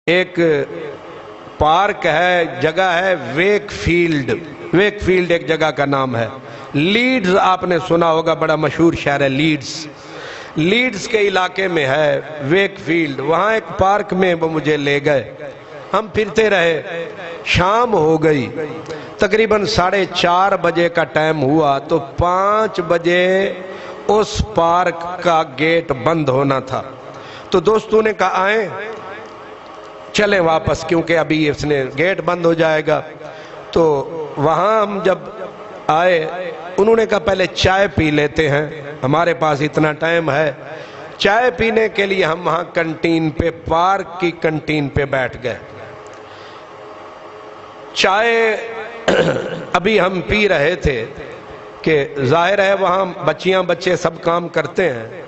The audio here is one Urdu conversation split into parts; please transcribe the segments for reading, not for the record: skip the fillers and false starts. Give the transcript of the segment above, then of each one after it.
ایک پارک ہے، جگہ ہے ویک فیلڈ ایک جگہ کا نام ہے۔ لیڈز آپ نے سنا ہوگا، بڑا مشہور شہر ہے لیڈز کے علاقے میں ہے ویک فیلڈ۔ وہاں ایک پارک میں وہ مجھے لے گئے، ہم پھرتے رہے، شام ہو گئی، تقریباً 4:30 بجے کا ٹائم ہوا تو 5 بجے اس پارک کا گیٹ بند ہونا تھا۔ تو دوستوں نے کہا آئیں چلیں واپس، کیونکہ ابھی اس نے گیٹ بند ہو جائے گا۔ تو وہاں ہم جب آئے، انہوں نے کہا پہلے چائے پی لیتے ہیں، ہمارے پاس اتنا ٹائم ہے۔ چائے پینے کے لیے ہم وہاں کنٹین پہ، پارک کی کنٹین پہ بیٹھ گئے۔ چائے ابھی ہم پی رہے تھے کہ ظاہر ہے وہاں بچیاں بچے سب کام کرتے ہیں،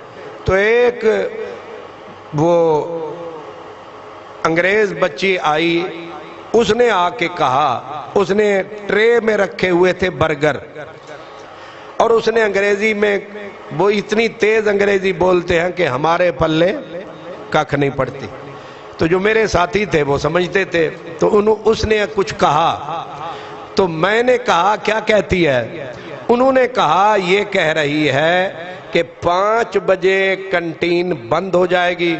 تو ایک وہ انگریز بچی آئی، اس نے آ کے کہا، اس نے ٹرے میں رکھے ہوئے تھے برگر، اور اس نے انگریزی میں، وہ اتنی تیز انگریزی بولتے ہیں کہ ہمارے پلے ککھ نہیں پڑتی، تو جو میرے ساتھی تھے وہ سمجھتے تھے، تو اس نے کچھ کہا، تو میں نے کہا کیا کہتی ہے؟ انہوں نے کہا یہ کہہ رہی ہے کہ 5 بجے کنٹین بند ہو جائے گی،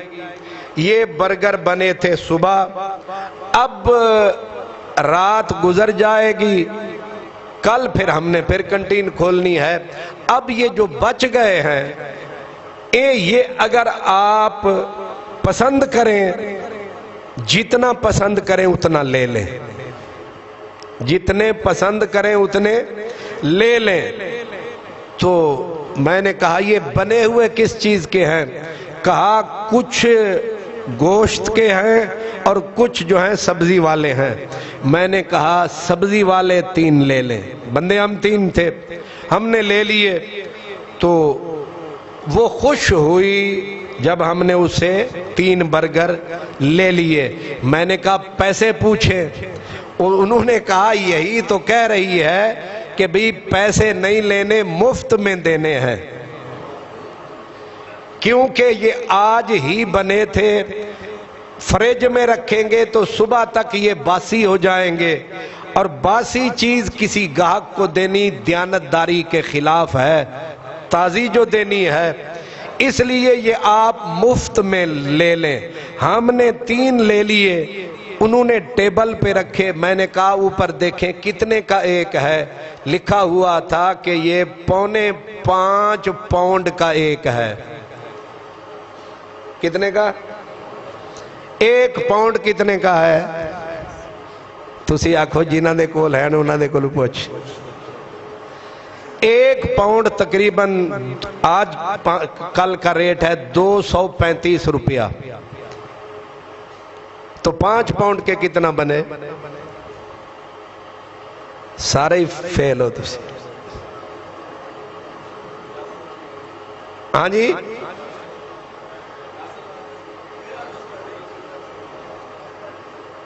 یہ برگر بنے تھے صبح، اب رات گزر جائے گی، کل پھر ہم نے پھر کنٹین کھولنی ہے، اب یہ جو بچ گئے ہیں یہ اگر آپ پسند کریں، جتنا پسند کریں اتنا لے لیں، جتنے پسند کریں اتنے لے لیں۔ تو میں نے کہا یہ بنے ہوئے کس چیز کے ہیں؟ کہا کچھ گوشت کے ہیں اور کچھ جو ہیں سبزی والے ہیں۔ میں نے کہا سبزی والے 3 لے لیں، بندے ہم 3 تھے، ہم نے لے لیے۔ تو وہ خوش ہوئی جب ہم نے اسے 3 برگر لے لیے۔ میں نے کہا پیسے پوچھیں، انہوں نے کہا یہی تو کہہ رہی ہے کہ بھی پیسے نہیں لینے، مفت میں دینے ہیں، کیونکہ یہ آج ہی بنے تھے، فریج میں رکھیں گے تو صبح تک یہ باسی ہو جائیں گے، اور باسی چیز کسی گاہک کو دینی دیانتداری کے خلاف ہے، تازی جو دینی ہے، اس لیے یہ آپ مفت میں لے لیں۔ ہم نے 3 لے لیے، انہوں نے ٹیبل پہ رکھے، میں نے کہا اوپر دیکھیں کتنے کا ایک ہے، لکھا ہوا تھا کہ یہ 5.25 پاؤنڈ کا ایک ہے۔ کتنے کا؟ 1 پاؤنڈ کتنے کا ہے؟ تسی آکھو جنہاں دے کول ہے نا انہاں دے کول پوچھ۔ 1 پاؤنڈ تقریباً آج کل کا ریٹ ہے 235 روپیہ، تو 5 پاؤنڈ کے کتنا بنے؟ سارے ہی فیل ہو تسی۔ ہاں جی،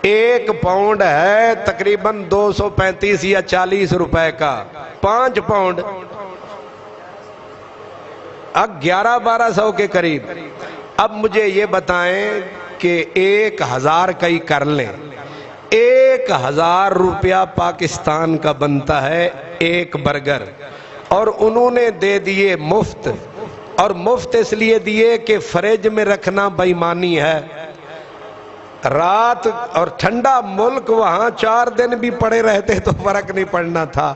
1 پاؤنڈ ہے تقریباً 235 یا 40 روپے کا، 5 پاؤنڈ 1100-1200 کے قریب۔ اب مجھے یہ بتائیں کہ 1000 کا ہی کر لیں، 1000 روپیہ پاکستان کا بنتا ہے ایک برگر، اور انہوں نے دے دیے مفت، اور مفت اس لیے دیے کہ فریج میں رکھنا بے ایمانی ہے، رات اور ٹھنڈا ملک، وہاں 4 دن بھی پڑے رہتے تو فرق نہیں پڑنا تھا،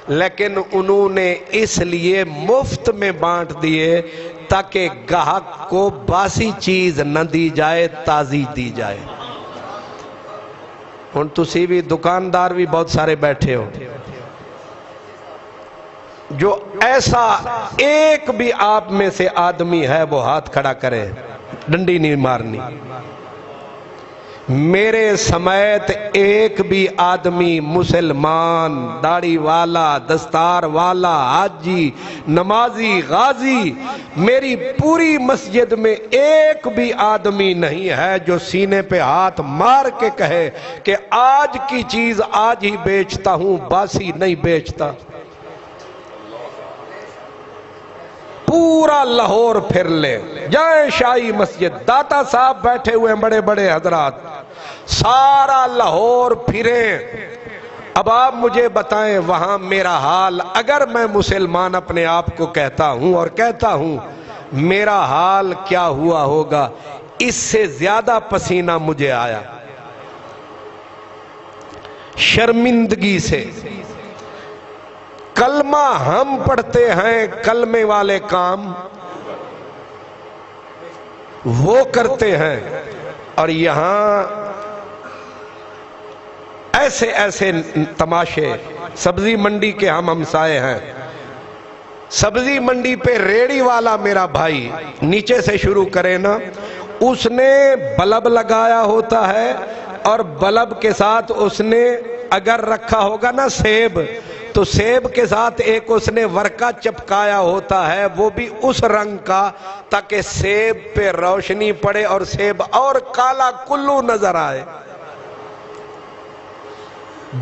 لیکن انہوں نے اس لیے مفت میں بانٹ دیے تاکہ گاہک کو باسی چیز نہ دی جائے، تازی دی جائے۔ ان تسی بھی دکاندار بھی بہت سارے بیٹھے ہو، جو ایسا ایک بھی آپ میں سے آدمی ہے وہ ہاتھ کھڑا کرے، ڈنڈی نہیں مارنی۔ میرے سمیت ایک بھی آدمی مسلمان، داڑھی والا، دستار والا، حاجی، نمازی، غازی، میری پوری مسجد میں ایک بھی آدمی نہیں ہے جو سینے پہ ہاتھ مار کے کہے کہ آج کی چیز آج ہی بیچتا ہوں، باسی نہیں بیچتا۔ پورا لاہور پھر لے، جائیں شاہی مسجد، داتا صاحب بیٹھے ہوئے ہیں بڑے بڑے حضرات، سارا لاہور پھریں۔ اب آپ مجھے بتائیں وہاں میرا حال، اگر میں مسلمان اپنے آپ کو کہتا ہوں اور کہتا ہوں، میرا حال کیا ہوا ہوگا؟ اس سے زیادہ پسینہ مجھے آیا شرمندگی سے۔ کلمہ ہم پڑھتے ہیں، کلمے والے کام وہ کرتے ہیں، اور یہاں ایسے ایسے تماشے۔ سبزی منڈی کے ہم ہمسائے ہیں، سبزی منڈی پہ ریڑی والا میرا بھائی، نیچے سے شروع کرے نا، اس نے بلب لگایا ہوتا ہے، اور بلب کے ساتھ اس نے اگر رکھا ہوگا نا سیب، تو سیب کے ساتھ ایک اس نے ورقہ چپکایا ہوتا ہے، وہ بھی اس رنگ کا تاکہ سیب پہ روشنی پڑے اور سیب اور کالا کلو نظر آئے۔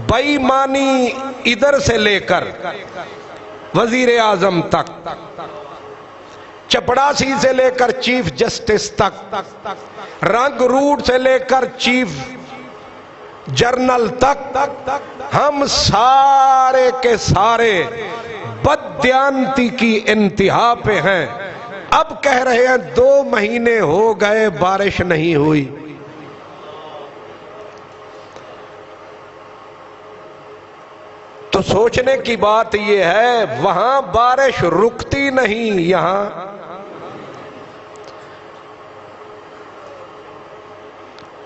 بے ایمانی ادھر سے لے کر وزیر اعظم تک، چپڑاسی سے لے کر چیف جسٹس تک، رنگ روٹ سے لے کر چیف جرنل تک، ہم سارے کے سارے بددیانتی کی انتہا پہ ہیں۔ اب کہہ رہے ہیں 2 مہینے ہو گئے بارش نہیں ہوئی۔ تو سوچنے کی بات یہ ہے، وہاں بارش رکتی نہیں، یہاں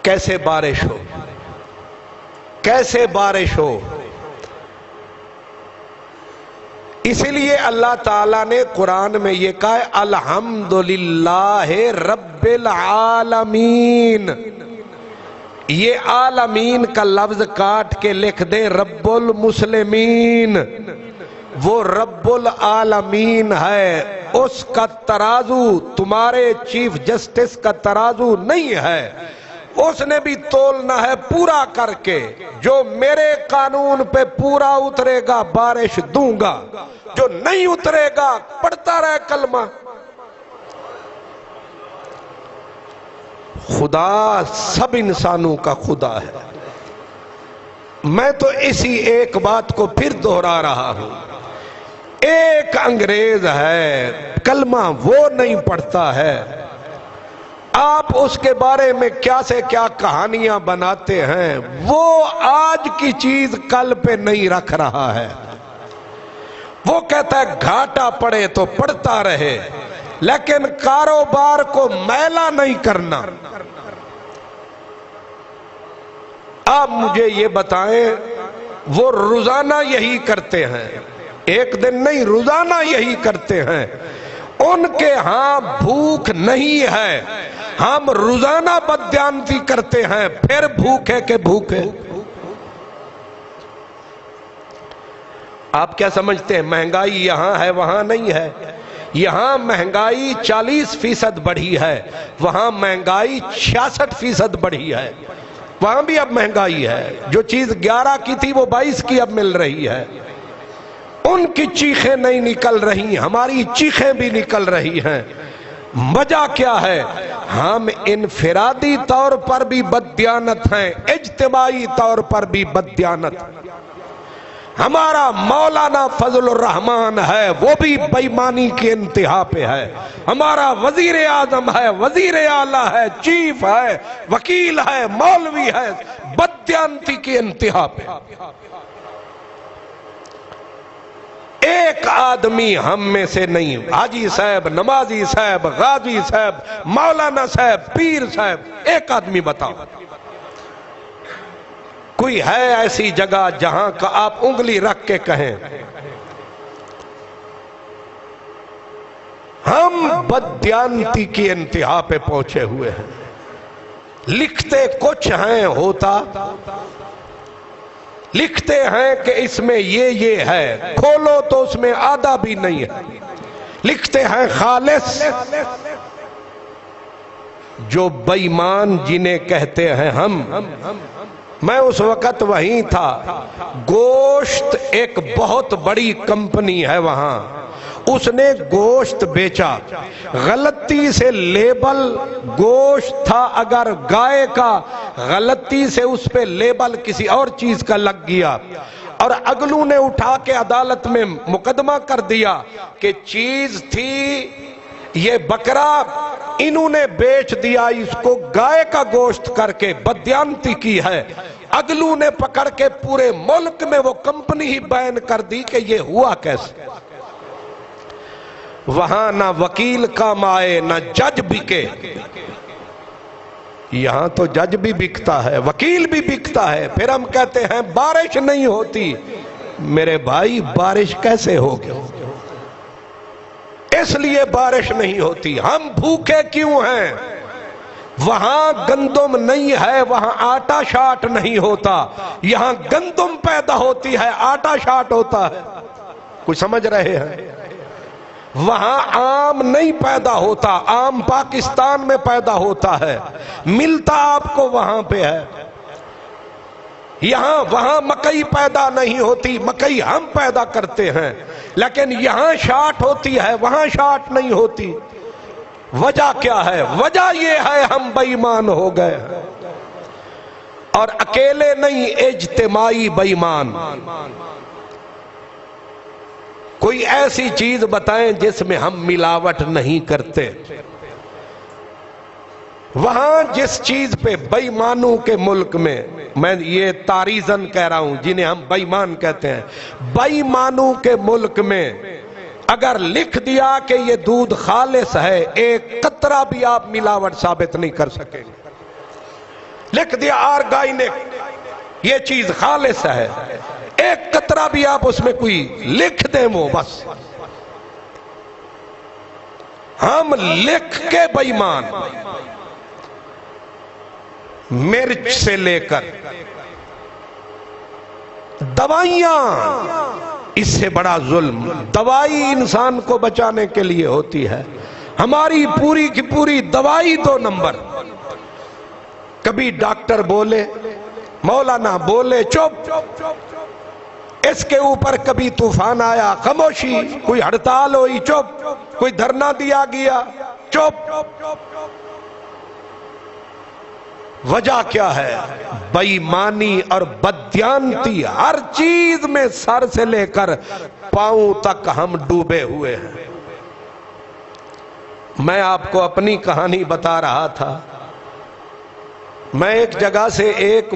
کیسے بارش ہو؟ کیسے بارش ہو؟ اس لیے اللہ تعالیٰ نے قرآن میں یہ کہا ہے، الحمدللہ رب العالمین۔ یہ عالمین کا لفظ کاٹ کے لکھ دے رب المسلمین۔ وہ رب العالمین ہے، اس کا ترازو تمہارے چیف جسٹس کا ترازو نہیں ہے۔ اس نے بھی تولنا ہے پورا کر کے، جو میرے قانون پہ پورا اترے گا بارش دوں گا، جو نہیں اترے گا پڑھتا رہے کلمہ۔ خدا سب انسانوں کا خدا ہے۔ میں تو اسی ایک بات کو پھر دہرا رہا ہوں، ایک انگریز ہے، کلمہ وہ نہیں پڑھتا ہے، آپ اس کے بارے میں کیا سے کیا کہانیاں بناتے ہیں، وہ آج کی چیز کل پہ نہیں رکھ رہا ہے۔ وہ کہتا ہے گھاٹا پڑے تو پڑھتا رہے، لیکن کاروبار کو میلا نہیں کرنا۔ آپ مجھے یہ بتائیں، وہ روزانہ یہی کرتے ہیں، ایک دن نہیں، روزانہ یہی کرتے ہیں۔ ان کے ہاں بھوک نہیں ہے، ہم روزانہ بددیانتی کرتے ہیں، پھر بھوکے کے بھوکے۔ آپ کیا سمجھتے ہیں مہنگائی یہاں ہے وہاں نہیں ہے؟ یہاں مہنگائی 40% بڑھی ہے، وہاں مہنگائی 66% بڑھی ہے۔ وہاں بھی اب مہنگائی ہے، جو چیز 11 کی تھی وہ 22 کی اب مل رہی ہے۔ ان کی چیخیں نہیں نکل رہی، ہماری چیخیں بھی نکل رہی ہیں۔ وجہ کیا ہے؟ ہم انفرادی طور پر بھی بددیانت ہیں، اجتماعی طور پر بھی بددیانت۔ ہمارا مولانا فضل الرحمان ہے، وہ بھی بے ایمانی کی انتہا پہ ہے۔ ہمارا وزیر اعظم ہے، وزیر اعلیٰ ہے، چیف ہے، وکیل ہے، مولوی ہے، بددیانتی کی انتہا پہ۔ ایک آدمی ہم میں سے نہیں، حاجی صاحب، نمازی صاحب، غازی صاحب، مولانا صاحب، پیر صاحب، ایک آدمی بتاؤ کوئی ہے ایسی جگہ جہاں کا آپ انگلی رکھ کے کہیں ہم بددیانتی کی انتہا پہ پہنچے ہوئے ہیں؟ لکھتے کچھ ہیں، ہوتا لکھتے ہیں کہ اس میں یہ ہے، کھولو تو اس میں آدھا بھی نہیں ہے۔ لکھتے ہیں خالص، جو بے ایمان جنہیں کہتے ہیں ہم۔ میں اس وقت وہیں تھا، گوشت ایک بہت بڑی کمپنی ہے وہاں، اس نے گوشت بیچا، غلطی سے لیبل گوشت تھا اگر گائے کا، غلطی سے اس پہ لیبل کسی اور چیز کا لگ گیا، اور اگلو نے اٹھا کے عدالت میں مقدمہ کر دیا کہ چیز تھی یہ بکرا، انہوں نے بیچ دیا اس کو گائے کا گوشت کر کے، بدیانتی کی ہے، اگلو نے پکڑ کے پورے ملک میں وہ کمپنی ہی بین کر دی کہ یہ ہوا کیسے۔ وہاں نہ وکیل کام آئے نہ جج بکے، یہاں تو جج بھی بکتا ہے، وکیل بھی بکتا ہے، پھر ہم کہتے ہیں بارش نہیں ہوتی۔ میرے بھائی بارش کیسے ہوگی؟ اس لیے بارش نہیں ہوتی، ہم بھوکے کیوں ہیں؟ وہاں گندم نہیں ہے، وہاں آٹا شاٹ نہیں ہوتا، یہاں گندم پیدا ہوتی ہے، آٹا شاٹ ہوتا ہے۔ کچھ سمجھ رہے ہیں؟ وہاں آم نہیں پیدا ہوتا، آم پاکستان میں پیدا ہوتا ہے، ملتا آپ کو وہاں پہ ہے۔ یہاں وہاں مکئی پیدا نہیں ہوتی، مکئی ہم پیدا کرتے ہیں، لیکن یہاں شاٹ ہوتی ہے، وہاں شاٹ نہیں ہوتی۔ وجہ کیا ہے؟ وجہ یہ ہے ہم بے ایمان ہو گئے ہیں، اور اکیلے نہیں، اجتماعی بے ایمان۔ کوئی ایسی چیز بتائیں جس میں ہم ملاوٹ نہیں کرتے۔ وہاں جس چیز پہ بے ایمانوں کے ملک میں، میں یہ تاریزن کہہ رہا ہوں جنہیں ہم بے ایمان کہتے ہیں، بے ایمانوں کے ملک میں اگر لکھ دیا کہ یہ دودھ خالص ہے، ایک قطرہ بھی آپ ملاوٹ ثابت نہیں کر سکیں گے۔ لکھ دیا آرگینک، یہ چیز خالص ہے، ایک قطرہ بھی آپ اس میں کوئی لکھ دیں، وہ بس ہم لکھ کے بے ایمان۔ مرچ سے لے کر دوائیاں، اس سے بڑا ظلم دوائی انسان کو بچانے کے لیے ہوتی ہے، ہماری پوری کی پوری دوائی 2 نمبر۔ کبھی ڈاکٹر بولے، مولانا بولے، چپ، اس کے اوپر کبھی طوفان آیا، خاموشی، کوئی ہڑتال ہوئی، چپ، کوئی دھرنا دیا گیا، چپ۔ وجہ کیا ہے؟ بے ایمانی اور بددیانتی، ہر چیز میں سر سے لے کر پاؤں تک ہم ڈوبے ہوئے ہیں۔ میں آپ کو اپنی کہانی بتا رہا تھا، میں ایک جگہ سے ایک